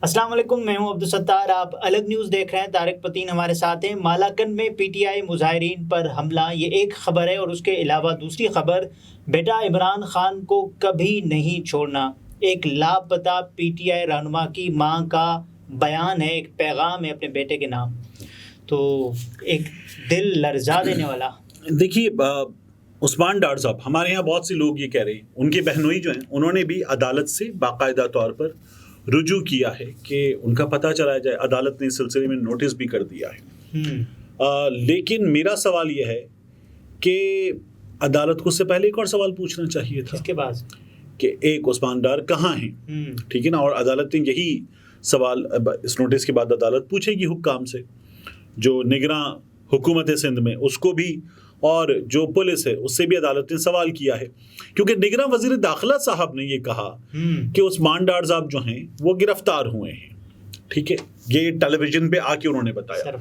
अस्सलाम वालेकुम, मैं हूं अब्दुल सत्तार। आप अलग न्यूज़ देख रहे हैं। तारिक पतीन हमारे साथ हैं। मालाकंड में पीटीआई मुजाहिरीन पर हमला, ये एक खबर है। और उसके अलावा दूसरी खबर, बेटा इमरान खान को कभी नहीं छोड़ना। एक लापता पीटीआई रहनुमा की मां का बयान है, एक पैगाम है अपने बेटे के नाम। तो एक दिल लर्जा देने वाला। देखिए, उस्मान डार साहब, हमारे यहाँ बहुत से लोग ये कह रहे हैं, उनके बहनोई जो हैं उन्होंने भी अदालत से बाकायदा तौर पर रुजू किया है कि उनका पता चला जाए। अदालत ने इस सिलसिले में नोटिस भी कर दिया है। लेकिन मेरा सवाल ये है कि अदालत को उससे पहले एक और सवाल पूछना चाहिए था। इसके बाद कि एक उस्मान डार कहाँ हैं, ठीक है ना। और अदालत ने यही सवाल इस नोटिस के बाद अदालत पूछेगी हुक्काम से, जो निगरां हुकूमत सिंध में उसको भी और जो पुलिस है उससे भी अदालत ने सवाल किया है। क्योंकि निगरां वजीर दाखिला साहब ने ये कहा कि उस्मान डार साहब जो हैं वो गिरफ्तार हुए हैं, ठीक है। ये टेलीविजन पे आके उन्होंने बताया।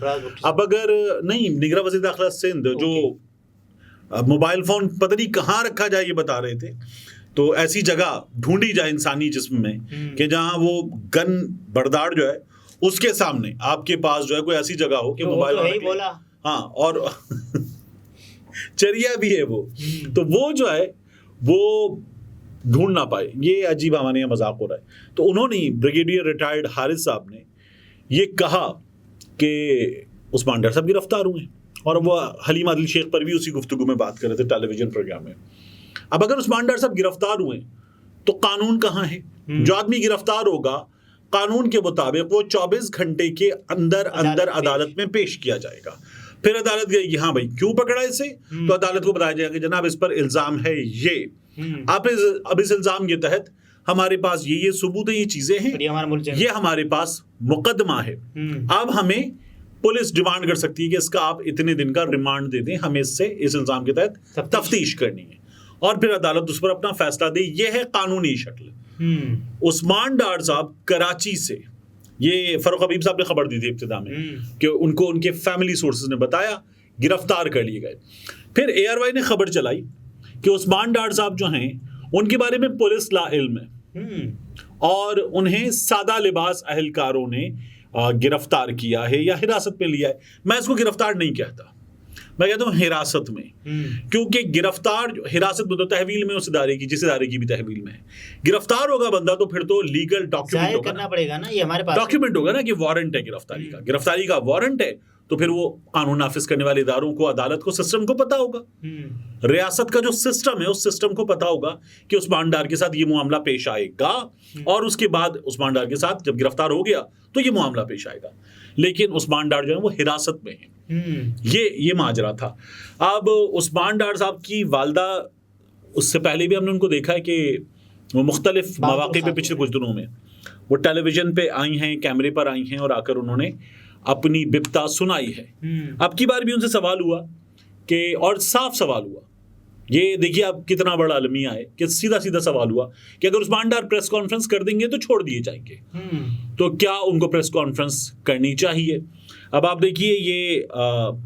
अब अगर नहीं, निगरां वजीर दाखिला सिंध जो मोबाइल फोन पता नहीं कहाँ रखा जाए ये बता रहे थे, तो ऐसी जगह ढूंढी जाए इंसानी जिस्म में कि जहाँ वो गन बरदार जो है उसके सामने आपके पास जो है कोई ऐसी जगह हो कि मोबाइल बोला। हाँ, और चरिया भी है वो, तो वो जो है वो ढूंढ ना पाए। ये अजीब हमारे यहाँ मजाक हो रहा है। तो उन्होंने, ब्रिगेडियर रिटायर्ड हारिस साहब ने ये कहा कि उस्मान डार साहब गिरफ्तार हुए, और वो हलीम आदिल शेख पर भी उसी गुफ्तगू में बात कर रहे थे टेलीविजन प्रोग्राम में। अब अगर उस्मान डार साहब गिरफ्तार हुए तो कानून कहाँ है? जो आदमी गिरफ्तार होगा कानून के मुताबिक वो 24 घंटे के अंदर अदालत में पेश किया जाएगा। फिर अदालत गई, हाँ भाई क्यों पकड़ा इसे, तो अदालत को बताया जाएगा जनाब इस पर इल्जाम है ये, अब इस इल्जाम के तहत हमारे पास ये सबूत है, ये चीजें हैं, ये हमारे पास मुकदमा है। अब हमें पुलिस डिमांड कर सकती है कि इसका आप इतने दिन का रिमांड दे दें, हमें इससे इस इल्जाम के तहत तफ्तीश करनी है, और फिर अदालत उस पर अपना फैसला दे। ये है कानूनी शक्ल। उस्मान डार साहब कराची से, ये फरूक हबीब साहब ने खबर दी थी इब्तिदा में कि उनको उनके फैमिली सोर्सेज ने बताया गिरफ्तार कर लिए गए। फिर एआरवाई ने खबर चलाई कि उस्मान डार साहब जो हैं उनके बारे में पुलिस ला इल्म है, और उन्हें सादा लिबास अहलकारों ने गिरफ्तार किया है या हिरासत में लिया है। मैं इसको गिरफ्तार नहीं कहता, मैं कहता हूँ हिरासत में, क्योंकि गिरफ्तार हिरासत में तो तहवील में उस इदारे की, जिस इदारे की भी तहवील में है। गिरफ्तार होगा बंदा तो फिर तो लीगल डॉक्यूमेंट होगा, करना पड़ेगा ना, ये हमारे पास डॉक्यूमेंट होगा ना कि वारंट है गिरफ्तारी का वारंट है, तो फिर वो कानून नाफिज करने वाले इदारों को, अदालत को, सिस्टम को पता होगा, रियासत का जो सिस्टम है उस सिस्टम को पता होगा कि उस्मान डार के साथ ये मामला पेश आएगा, और उसके बाद उस्मान डार के साथ जब गिरफ्तार हो गया तो ये मामला पेश आएगा। लेकिन उस्मान डार जो है वो हिरासत में है, ये माजरा था। अब उस्मान डार साहब की वालदा, उससे पहले भी हमने उनको देखा है कि वो मुख्तलिफ मौके पे पिछले कुछ दिनों में वो टेलीविजन पे आई हैं, कैमरे पर आई हैं, और आकर उन्होंने अपनी बिपता सुनाई है। अब की बार भी उनसे सवाल हुआ कि, और साफ सवाल हुआ, ये देखिए आप कितना बड़ा अलमिया है कि सीधा सीधा सवाल हुआ कि अगर उस्मान डार प्रेस कॉन्फ्रेंस कर देंगे तो छोड़ दिए जाएंगे, तो क्या उनको प्रेस कॉन्फ्रेंस करनी चाहिए? अब आप देखिए, ये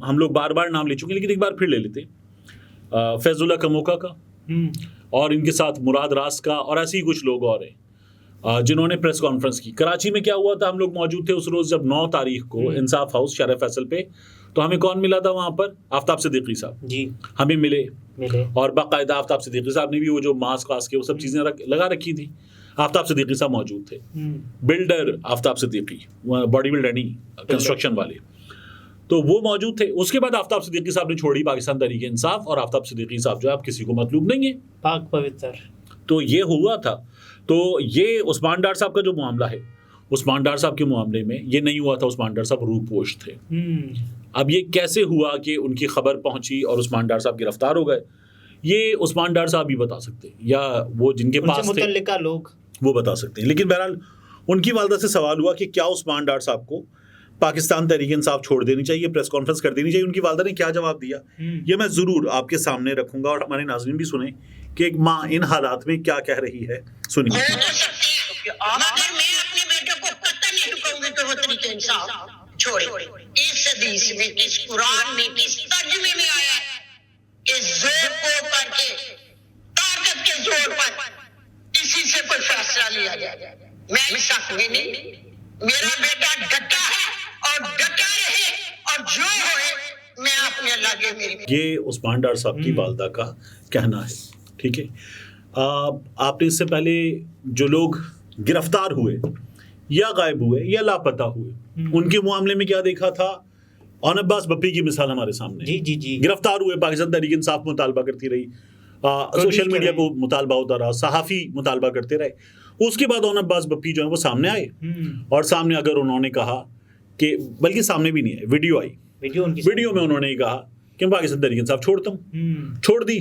हम लोग बार बार नाम ले चुके हैं, लेकिन एक बार फिर ले लेते हैं फैजुल्लाह कमोका का, और इनके साथ मुराद रास का, और ऐसे ही कुछ लोग और हैं जिन्होंने प्रेस कॉन्फ्रेंस की। कराची में क्या हुआ था, हम लोग मौजूद थे उस रोज जब 9 तारीख को इंसाफ हाउस शरफ फैसल पे, तो हमें कौन मिला था वहां पर? आफ्ताब सिद्दीकी साहब जी हमें मिले, और बाकायदा आफ्ताब सिद्दीकी साहब ने भी वो जो मास्क वास्क के वो सब चीजें लगा रखी थी। आफ्ताब सिद्दीकी साहब मौजूद थे, builder Aftab Siddiqui, body builder नहीं, कंस्ट्रक्शन वाले, तो वो मौजूद थे। उसके बाद आफ्ताब सिद्दीकी साहब ने छोड़ी पाकिस्तान तहरीक इंसाफ, और आफ्ताब सिद्दीकी साहब जो है अब किसी को मतलूब नहीं है, पाक पवित्र। तो ये हुआ था। तो ये उस्मान डार साहब का जो मामला है, उस्मान डार साहब के मामले में ये नहीं हुआ था, उस्मान डार साहब रूपोश थे। अब ये कैसे हुआ कि उनकी खबर पहुंची और उस्मान डार साहब गिरफ्तार हो गए, ये उस्मान डार साहब ही बता सकते हैं, या वो जिनके पास थे लोग वो बता सकते हैं। लेकिन बहरहाल उनकी वालदा से सवाल हुआ कि क्या उस्मान डार साहब को पाकिस्तान तहरीक इंसाफ छोड़ देनी चाहिए, प्रेस कॉन्फ्रेंस कर देनी चाहिए। उनकी वालदा ने क्या जवाब दिया, ये मैं जरूर आपके सामने रखूंगा, और हमारे नाज़रीन भी सुने कि एक माँ इन हालात में क्या कह रही है। सुनिए। मगर मैं अपने बेटे को कतई नहीं रुकाऊंगी कि वो तरीके इंसाफ छोड़े। इस हदीस में, इस कुरान में, इस तर्जुमे में आया है कि जोर को करके, ताकत के जोर पर इसी से कोई फैसला लिया जाए। मैं शक में नहीं, मेरा बेटा डटा है और डटा रहे, और जो होए मैं अपने अल्लाह के मेरी। ये उस्मान डार साहब की वालदा का कहना है, ठीक है। आपने इससे पहले जो लोग गिरफ्तार हुए या गायब हुए या लापता हुए, उनके मामले में क्या देखा था? ऑन अब्बास बप्पी की मिसाल हमारे सामने। जी जी जी। गिरफ्तार हुए, पाकिस्तान तहरीक इंसाफ मुतालबा करती रही, सोशल मीडिया को मुतालबा होता रहा, सहाफ़ी मुतालबा करते रहे। उसके बाद ऑन अब्बास बप्पी जो है वो सामने आए, और सामने अगर उन्होंने कहा कि, बल्कि सामने भी नहीं है, वीडियो आई, वीडियो में उन्होंने कहा कि मैं पाकिस्तान तहरीक इंसाफ छोड़ता हूँ, छोड़ दी।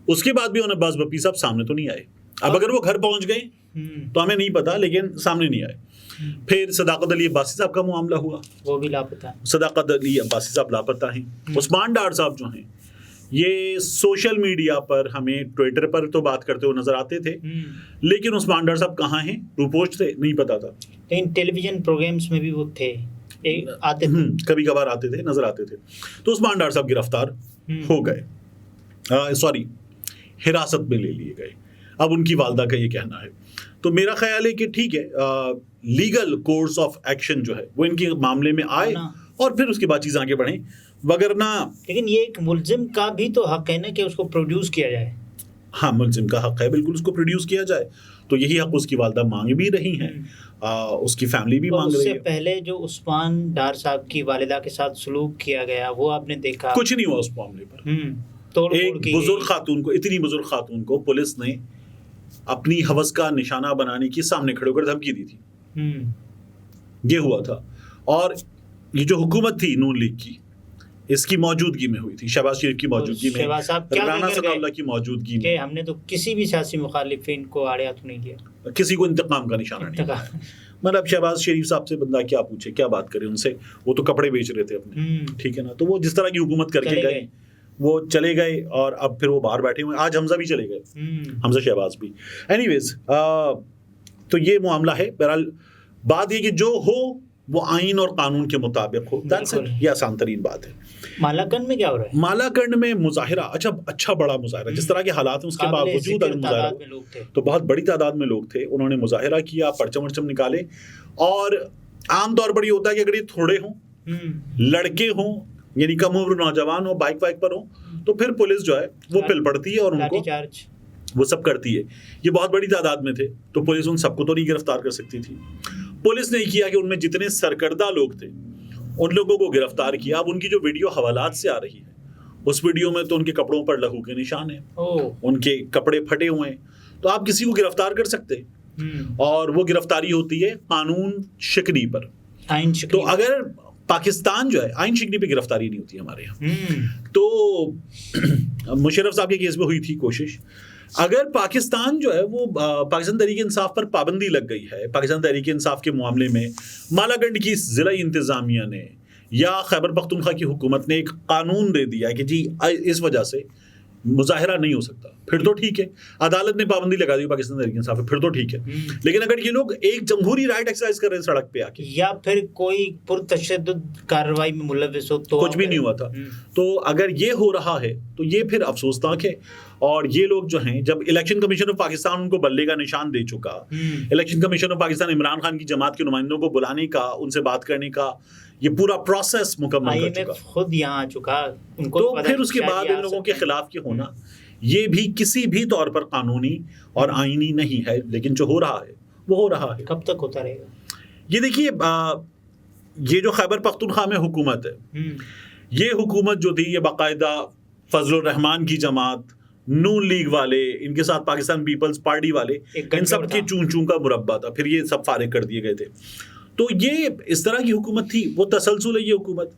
उसके बाद भी ऑन अब्बास बप्पी साहब सामने तो नहीं आए। अब अगर वो घर पहुंच गए तो हमें नहीं पता, लेकिन सामने नहीं आए। फिर सदाकत अली अब्बासी साहब का मामला हुआ, वो भी लापता। सदाकत अली अब्बासी साहब लापता हैं। उस्मान डार साहब जो हैं, ये सोशल मीडिया पर, हमें ट्विटर पर तो बात करते हुए नजर आते थे, लेकिन उस्मान डार साहब कहाँ हैं, रूपोश थे, नहीं पता था। लेकिन टेलीविजन प्रोग्राम्स में भी वो थे, आते थे, कभी कभार आते थे, नजर आते थे। तो उस्मान डार साहब गिरफ्तार हो गए, सॉरी हिरासत में ले लिए गए। अब उनकी वालदा का ये कहना है, तो मेरा ख्याल है कि ठीक है, लीगल कोर्स ऑफ एक्शन जो है वो इनके मामले में आए और फिर उसके बाद चीज़ आगे बढ़े, वगरना। लेकिन ये एक मुल्जिम का भी तो हक है ना कि उसको प्रोड्यूस किया जाए। हाँ, मुल्जिम का हक है, बिल्कुल उसको प्रोड्यूस किया जाए। तो यही हक उसकी वालदा मांग भी रही हैं, उसकी फैमिली भी मांग रही है। उससे पहले जो उस्मान डार साहब की वालिदा के साथ सलूक किया गया, वो आपने देखा, कुछ नहीं हुआ उस मामले पर। एक बुजुर्ग खातून को, इतनी बुजुर्ग खातून को पुलिस ने अपनी हवस का निशाना बनाने की सामने खड़े होकर धमकी दी थी। ये हुआ था, और ये जो हुकूमत थी नून लीग की, इसकी मौजूदगी में हुई थी, शहबाज शरीफ की मौजूदगी में, राना सनाउल्लाह की मौजूदगी में, हमने तो किसी भी सियासी मुखालिफिन को आड़े हाथ नहीं लिया, किसी को इंतकाम का निशाना नहीं लिया। मतलब शहबाज शरीफ साहब से बंदा क्या पूछे, क्या बात करे उनसे, वो तो कपड़े बेच रहे थे अपने, ठीक है ना। तो वो जिस तरह की हुकूमत करके गए, वो चले गए, और अब फिर वो बाहर बैठे हुए। आज हमजा भी चले गए, हमजा शहबाज भी। एनीवेज, तो ये मामला है। बहरहाल बात ये कि जो हो वो आइन और कानून के मुताबिक हो, दैट्स इट। ये आसान तरीन बात है। मालाकंड में क्या हो रहा है? मालाकंड में मुजाहिरा, अच्छा बड़ा मुजाहिरा, जिस तरह के हालात हैं उसके बावजूद अगर मुजाहिरा, तो बहुत बड़ी तादाद में लोग थे, उन्होंने मुजाहिरा किया, परचम वर्चम निकाले। और आमतौर पर ये होता है कि अगर ये थोड़े हों, लड़के हों, यानी कम उम्र नौजवान हो, बाइक वाइक पर हो, तो फिर पुलिस जो है वो पिल पड़ती है और उनको वो सब करती है। ये बहुत बड़ी तादाद में थे, तो पुलिस उन सबको तो नहीं गिरफ्तार कर सकती थी। पुलिस ने किया कि उनमें जितने सरकर्दा लोग थे उन लोगों को गिरफ्तार किया। अब उनकी जो वीडियो हवालात से आ रही है, उस वीडियो में तो उनके कपड़ों पर लहू के निशान हैं, उनके कपड़े फटे हुए हैं। तो आप किसी को गिरफ्तार कर सकते हैं, और वो गिरफ्तारी होती है कानून शिकनी पर। तो अगर पाकिस्तान जो है, आइन शिकनी पे गिरफ्तारी नहीं होती हमारे यहाँ। तो मुशर्रफ साहब के केस में हुई थी कोशिश। अगर पाकिस्तान जो है वो पाकिस्तान तहरीक इंसाफ पर पाबंदी लग गई है, पाकिस्तान तहरीक इंसाफ के मामले में मालाकंड की ज़िला इंतज़ामिया ने या खैबर पख्तूनख्वा की हुकूमत ने एक कानून दे दिया है कि जी इस वजह से मुजाहिरा नहीं हो सकता, फिर तो ठीक है। अदालत ने पाबंदी लगा दी पाकिस्तान तहरीक इंसाफ पे, फिर तो ठीक है। लेकिन अगर ये लोग एक जमहूरी राइट एक्सरसाइज कर रहे हैं सड़क पे आके, या फिर कोई पुरतशद्दुद कार्रवाई में मुलव्विस हो, तो कुछ भी नहीं हुआ था, तो अगर ये हो रहा है तो ये फिर अफसोसनाक है। और ये लोग जो हैं, जब इलेक्शन कमीशन ऑफ पाकिस्तान उनको बल्ले का निशान दे चुका, election commission of Pakistan Imran Khan की जमात के नुमाइंदों को बुलाने का, उनसे बात करने का ये पूरा प्रोसेस मुकम्मल कर चुका, खुद यहाँ आ चुका, उनको तो फिर उसके बाद इन लोगों के खिलाफ के होना ये भी किसी भी तौर पर कानूनी और आईनी नहीं है। लेकिन जो हो रहा है वो हो रहा है। कब तक होता रहेगा ये? देखिए, ये जो खैबर पख्तूनख्वा में हुकूमत है, ये हुकूमत जो थी, ये बाकायदा फजलुर रहमान की जमात, नून लीग वाले, इनके साथ पाकिस्तान पीपल्स पार्टी वाले, इन सब के चूं चूं का मुरब्बा था। फिर ये सब फारिग कर दिए गए थे। तो ये इस तरह की हुकूमत थी, वो तसलसल है ये हुकूमत।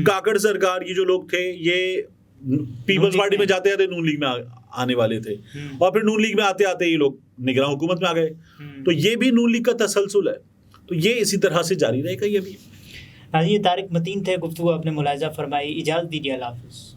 काकड़ सरकार, ये जो लोग थे, ये पीपल्स पार्टी में जाते जाते नून लीग में आने वाले थे, और फिर नून लीग में आते आते ये लोग निगरान हुकूमत में आ गए। तो ये भी नून लीग का तसलसल है, तो ये इसी तरह से जारी रहेगा। ये भी तारिक मतीन थे, गुफ्तगू आपने मुलाहिजा फरमाई। इजाज़त दीजिए, अल्लाह हाफ़िज़।